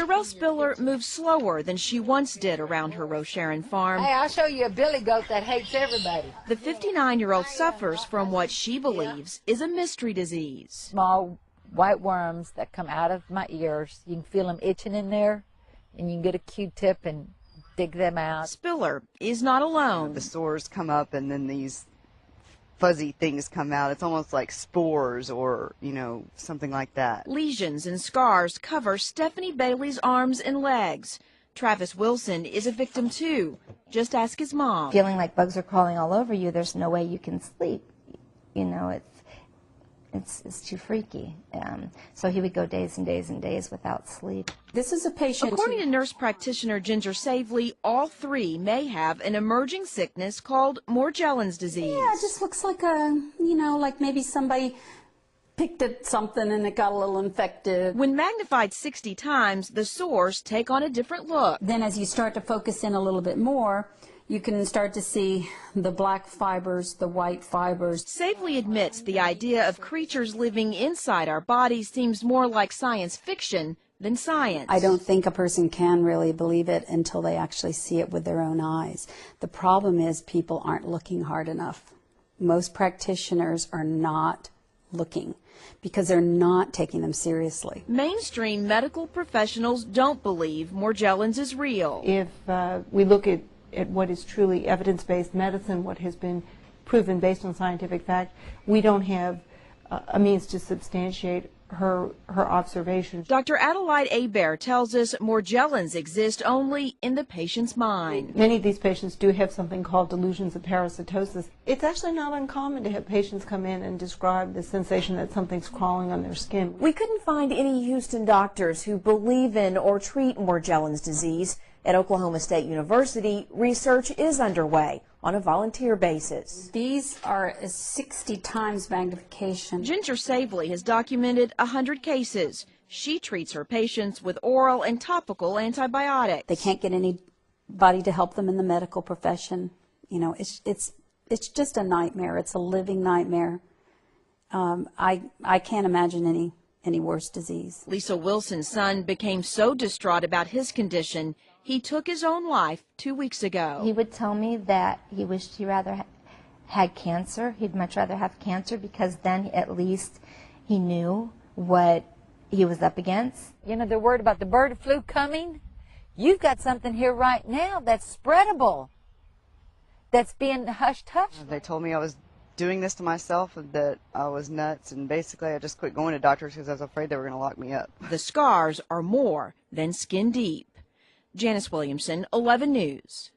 Sherelle Spiller moves slower than she once did around her Rocheron farm. Hey, I'll show you a billy goat that hates everybody. The 59-year-old suffers from what she believes is a mystery disease. Small white worms that come out of my ears. You can feel them itching in there, and you can get a Q-tip and dig them out. Spiller is not alone. The sores come up and then these fuzzy things come out. It's almost like spores or, something like that. Lesions and scars cover Stephanie Bailey's arms and legs. Travis Wilson is a victim too. Just ask his mom. Feeling like bugs are crawling all over you, there's no way you can sleep. It's too freaky. So he would go days and days and days without sleep. This is a patient. According to nurse practitioner Ginger Savely, all three may have an emerging sickness called Morgellons disease. Yeah, it just looks like like maybe somebody picked at something and it got a little infected. When magnified 60 times, the sores take on a different look. Then as you start to focus in a little bit more, you can start to see the black fibers, the white fibers. Savely admits the idea of creatures living inside our bodies seems more like science fiction than science. I don't think a person can really believe it until they actually see it with their own eyes. The problem is people aren't looking hard enough. Most practitioners are not looking because they're not taking them seriously. Mainstream medical professionals don't believe Morgellons is real. If we look at what is truly evidence-based medicine, what has been proven based on scientific fact, we don't have a means to substantiate her observations. Dr. Adelaide Hebert tells us Morgellons exist only in the patient's mind. Many of these patients do have something called delusions of parasitosis. It's actually not uncommon to have patients come in and describe the sensation that something's crawling on their skin. We couldn't find any Houston doctors who believe in or treat Morgellons disease. At Oklahoma State University, research is underway on a volunteer basis. These are a 60 times magnification. Ginger Savely has documented 100 cases. She treats her patients with oral and topical antibiotics. They can't get anybody to help them in the medical profession. It's just a nightmare. It's a living nightmare. I can't imagine any worse disease. Lisa Wilson's son became so distraught about his condition, he took his own life 2 weeks ago. He would tell me that he wished he rather had cancer. He'd much rather have cancer because then at least he knew what he was up against. They're worried about the bird flu coming. You've got something here right now that's spreadable, that's being hush-hush. They told me I was doing this to myself and that I was nuts, and basically I just quit going to doctors because I was afraid they were going to lock me up. The scars are more than skin deep. Janice Williamson, 11 News.